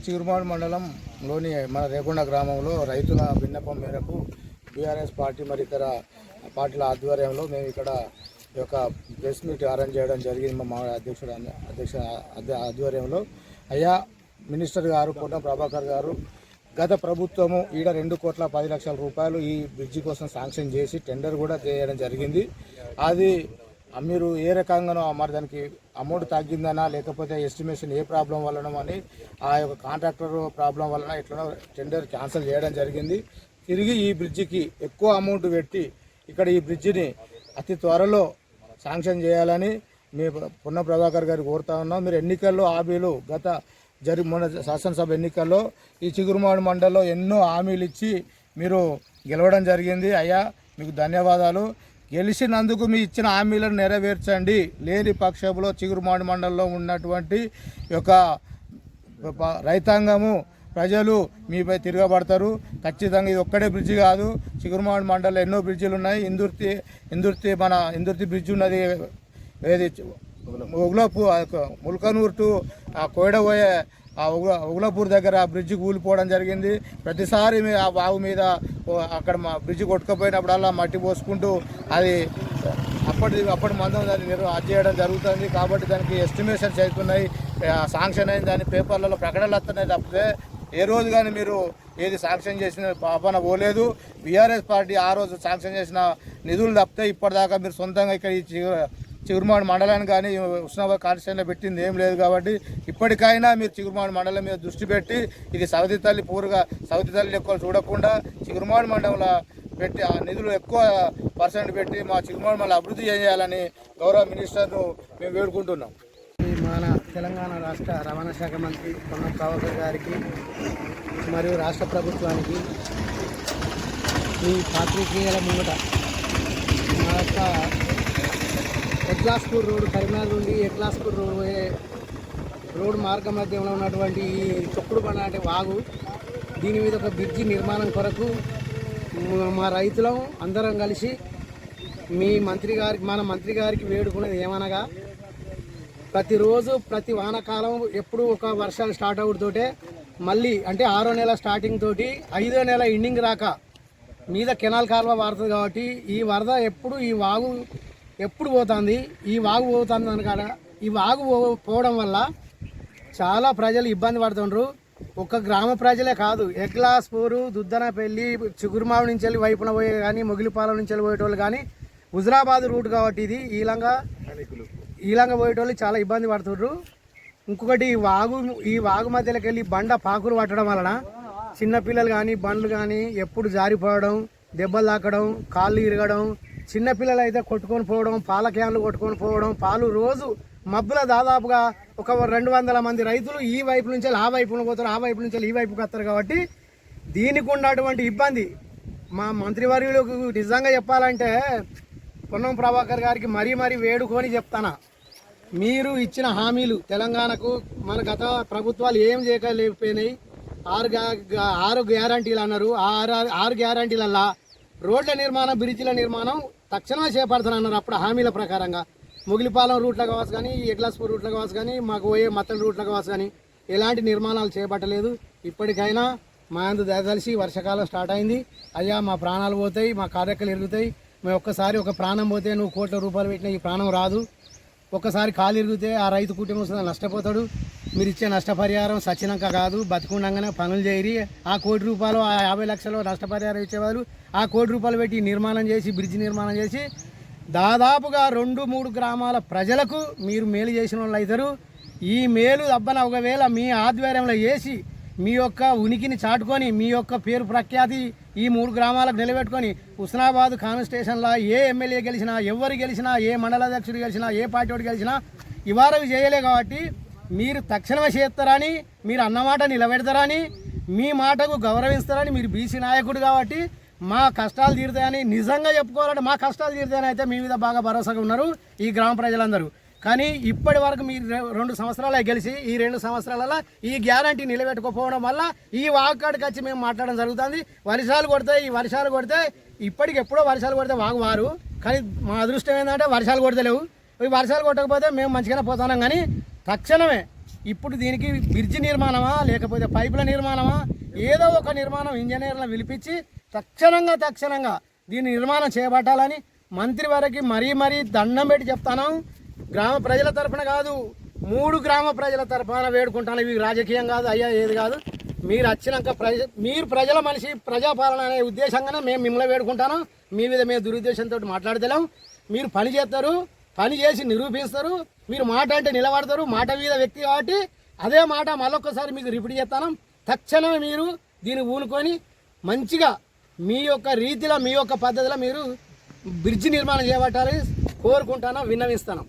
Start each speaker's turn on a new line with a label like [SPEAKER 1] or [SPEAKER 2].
[SPEAKER 1] చిగురుమాడు మండలంలోని మన రేగొండ గ్రామంలో రైతుల విన్నపం మేరకు బీఆర్ఎస్ పార్టీ మరి ఇతర పార్టీల ఆధ్వర్యంలో మేము ఇక్కడ ఈ యొక్క ప్రెస్ మీట్ అరేంజ్ చేయడం జరిగింది. మా అధ్యక్ష ఆధ్వర్యంలో అయ్యా మినిస్టర్ గారు పొన్నం ప్రభాకర్ గారు గత ప్రభుత్వము ఈడ 2,10,00,000 రూపాయలు ఈ బ్రిడ్జి కోసం శాంక్షన్ చేసి టెండర్ కూడా చేయడం జరిగింది. అది మీరు ఏ రకంగానో మరి దానికి అమౌంట్ తగ్గిందనా లేకపోతే ఎస్టిమేషన్ ఏ ప్రాబ్లం వలన అని ఆ యొక్క కాంట్రాక్టర్ ప్రాబ్లం వలన ఎట్లనో టెండర్ క్యాన్సిల్ చేయడం జరిగింది. తిరిగి ఈ బ్రిడ్జికి ఎక్కువ అమౌంట్ పెట్టి ఇక్కడ ఈ బ్రిడ్జిని అతి త్వరలో శాంక్షన్ చేయాలని మేము పొన్నం ప్రభాకర్ గారు కోరుతా ఉన్నాం. మీరు ఎన్నికల్లో హామీలు మొన్న శాసనసభ ఎన్నికల్లో ఈ చిగురుమాడు మండలంలో ఎన్నో హామీలు ఇచ్చి మీరు గెలవడం జరిగింది. అయ్యా మీకు ధన్యవాదాలు. గెలిచినందుకు మీ ఇచ్చిన హామీలను నెరవేర్చండి. లేని పక్షంలో చిగురుమాడు మండలంలో ఉన్నటువంటి యొక్క రైతాంగము ప్రజలు మీపై తిరగబడతారు. ఖచ్చితంగా ఇది ఒక్కడే బ్రిడ్జి కాదు, చిగురుమాడు మండలంలో ఎన్నో బ్రిడ్జిలు ఉన్నాయి. ఇందుర్తి బ్రిడ్జి ఉన్నది, ఏది ముల్కనూరు టు కోయడబోయే ఉగ్లపూర్ దగ్గర ఆ బ్రిడ్జి కూలిపోవడం జరిగింది. ప్రతిసారి ఆ బావు మీద అక్కడ మా బ్రిడ్జి కొట్టుకుపోయినప్పుడల్లా మట్టి పోసుకుంటూ అది అప్పటి మందం దాన్ని అది చేయడం జరుగుతుంది. కాబట్టి దానికి ఎస్టిమేషన్స్ అవుతున్నాయి, శాంక్షన్ అయింది, దాని పేపర్లలో ప్రకటనలు వస్తున్నాయి తప్పితే ఏ రోజు కానీ మీరు ఏది శాంక్షన్ చేసిన పాపన పోలేదు. బీఆర్ఎస్ పార్టీ ఆ రోజు శాంక్షన్ చేసిన నిధులు తప్పితే ఇప్పటిదాకా మీరు సొంతంగా ఇక్కడ చిగురుమాడు మండలాన్ని కానీ ఉస్నాబాద్ కాన్స్టిట్యూషన్లో పెట్టింది ఏం లేదు. కాబట్టి ఇప్పటికైనా మీరు చిగురుమాడు మండలం మీద దృష్టి పెట్టి ఇది సవతి తల్లి ఎక్కువ చూడకుండా చిగురుమాడు మండలంలో పెట్టి ఆ నిధులు ఎక్కువ పర్సెంట్ పెట్టి మా చిగురుమాడు మండలం అభివృద్ధి చేయాలని గౌరవ మినిస్టర్ను మేము వేడుకుంటున్నాం.
[SPEAKER 2] మన తెలంగాణ రాష్ట్ర రవాణా శాఖ మంత్రి పొన్నం ప్రభాకర్ గారికి మరియు రాష్ట్ర ప్రభుత్వానికి ఈ పాత్రికేయుల ముంగట మా యొక్క ఎక్లాస్పూర్ రోడ్డు, కరీంనగర్ నుండి ఎక్లాస్పూర్ రోడ్డు పోయే రోడ్డు మార్గ మధ్యంలో ఉన్నటువంటి ఈ చొక్కుడు బండ అంటే వాగు, దీని మీద ఒక బ్రిడ్జి నిర్మాణం కొరకు మా రైతులం అందరం కలిసి మన మంత్రి గారికి వేడుకునేది ఏమనగా, ప్రతిరోజు ప్రతి వానాకాలం ఎప్పుడు ఒక వర్షాలు స్టార్ట్ అవుతుంటే మళ్ళీ అంటే 6వ నెల స్టార్టింగ్ తోటి 5వ నెల ఎండింగ్ రాక మీద కెనాల్ కాలువ వాడుతుంది. కాబట్టి ఈ వరద ఈ వాగు ఎప్పుడు పోతుంది, ఈ వాగు పోతుంది అనకాడ ఈ వాగు పోవడం వల్ల చాలా ప్రజలు ఇబ్బంది పడుతుండ్రు. ఒక్క గ్రామ ప్రజలే కాదు, ఎగ్లాస్పూరు, దుద్దనపల్లి, చిగురుమాడు నుంచి వెళ్ళి వైపున పోయే కానీ మొగిలిపాలెం నుంచి వెళ్ళి పోయేటోళ్ళు కానీ హుజరాబాద్ రూట్ కాబట్టి ఇది ఈలంగా పోయేటోళ్ళు చాలా ఇబ్బంది పడుతుండ్రు. ఇంకొకటి ఈ వాగు మధ్యలోకి వెళ్ళి బండ పాకులు పట్టడం వలన చిన్నపిల్లలు కానీ బండ్లు కానీ ఎప్పుడు జారిపోవడం, దెబ్బలు తాకడం, కాళ్ళు ఇరగడం, చిన్నపిల్లలు అయితే కొట్టుకొని పోవడం, పాల క్యాన్లు కొట్టుకొని పోవడం, పాలు రోజు మబ్బుల దాదాపుగా ఒక 200 మంది రైతులు ఈ వైపు నుంచి ఆ వైపున పోతారు, ఆ వైపు నుంచి ఈ వైపుకి వస్తారు. కాబట్టి దీనికి ఉన్నటువంటి ఇబ్బంది మా మంత్రివర్యులకు నిజంగా చెప్పాలంటే పొన్నం ప్రభాకర్ గారికి మరీ వేడుకొని చెప్తానా, మీరు ఇచ్చిన హామీలు తెలంగాణకు మన గత ప్రభుత్వాలు ఏం చేయలేకపోయినాయి. 6 గ్యారంటీలు అన్నారు. 6 గ్యారంటీలల్లా రోడ్ల నిర్మాణం, బ్రిడ్జిల నిర్మాణం తక్షణమే చేపడతానన్నారు. అప్పుడు హామీల ప్రకారంగా మొగిలిపాలెం రూట్లో కావచ్చు కానీ, ఎగ్లాస్పూర్ రూట్లో కావచ్చు కానీ, మాకు పోయే మత్తడి రూట్లో కావచ్చు కానీ ఎలాంటి నిర్మాణాలు చేపట్టలేదు. ఇప్పటికైనా మా అందు దయదలిసి వర్షాకాలం స్టార్ట్ అయింది. అయ్యా మా ప్రాణాలు పోతాయి, మా కార్యక్రమాలు ఎరుగుతాయి. మేము ఒక్కసారి ఒక ప్రాణం పోతే నువ్వు కోట్ల రూపాయలు పెట్టినా ఈ ప్రాణం రాదు. ఒక్కసారి కాలు ఇరిగితే ఆ రైతు కుటుంబం నష్టపోతాడు. మీరు ఇచ్చే నష్టపరిహారం సచ్చినాక కాదు, బతికుండగానే పనులు చేయరి. ఆ 1 కోటి రూపాయలు, ఆ 50 లక్షలు నష్టపరిహారం ఇచ్చేవాళ్ళు ఆ 1 కోటి రూపాయలు పెట్టి నిర్మాణం చేసి బ్రిడ్జ్ నిర్మాణం చేసి దాదాపుగా 2-3 గ్రామాల ప్రజలకు మీరు మేలు చేసిన వాళ్ళు అవుతారు. ఈ మేలు అబ్బన ఒకవేళ మీ ఆధ్వర్యంలో చేసి మీ యొక్క ఉనికిని చాటుకొని మీ యొక్క పేరు ప్రఖ్యాతి ఈ 3 గ్రామాలకు నిలబెట్టుకొని హుస్నాబాద్ కాన్స్టిట్యూషన్లో ఏ ఎమ్మెల్యే గెలిచినా, ఎవరు గెలిచినా, ఏ మండలాధ్యక్షుడు గెలిచినా, ఏ పార్టీ వాడు గెలిచినా ఇవారకు చేయలే. కాబట్టి మీరు తక్షణమే చేస్తారని, మీరు అన్నమాట నిలబెడతారని, మీ మాటకు గౌరవిస్తారని, మీరు బీసీ నాయకుడు కాబట్టి మా కష్టాలు తీరుతాయని నిజంగా చెప్పుకోవాలంటే మా కష్టాలు తీరుతాయని అయితే మీ మీద బాగా భరోసాగా ఉన్నారు ఈ గ్రామ ప్రజలందరూ. కానీ ఇప్పటి వరకు మీరు 2 సంవత్సరాలే గెలిచి ఈ 2 సంవత్సరాలలో ఈ గ్యారంటీ నిలబెట్టుకోకపోవడం వల్ల ఈ వాకాడికి వచ్చి మేము మాట్లాడడం జరుగుతుంది. వర్షాలు కొడితే ఇప్పటికి ఎప్పుడో వర్షాలు కొడితే వారు. కానీ మా అదృష్టం ఏంటంటే వర్షాలు కొడతలేవు. ఈ వర్షాలు కొట్టకపోతే మేము మంచిగానే పోతున్నాం. కానీ తక్షణమే ఇప్పుడు దీనికి బ్రిడ్జి నిర్మాణమా లేకపోతే పైపుల నిర్మాణమా ఏదో ఒక నిర్మాణం ఇంజనీర్లను పిలిపించి తక్షణంగా దీని నిర్మాణం చేపట్టాలని మంత్రి వారికి మరీ దండం పెట్టి చెప్తాను. గ్రామ ప్రజల తరఫున కాదు, 3 గ్రామ ప్రజల తరఫున వేడుకుంటాను. ఇవి రాజకీయం కాదు అయ్యా, ఏది కాదు. మీరు వచ్చినాక మీరు ప్రజల మనిషి, ప్రజాపాలన అనే ఉద్దేశంగానే మేము మిమ్మల్ని వేడుకుంటాను. మీ మీద మేము దురుద్దేశంతో మాట్లాడతలేం. మీరు పని చేస్తారు, పని చేసి నిరూపిస్తారు. మీరు మాట అంటే నిలబడతారు, మాట మీద వ్యక్తి కాబట్టి అదే మాట మరొకసారి మీకు రిపీట్ చేస్తాను. తక్షణమే మీరు దీన్ని ఊనుకొని మంచిగా మీ యొక్క రీతిలో, మీ యొక్క పద్ధతిలో మీరు బ్రిడ్జి నిర్మాణం చేపట్టాలని కోరుకుంటాను, విన్నవిస్తాను.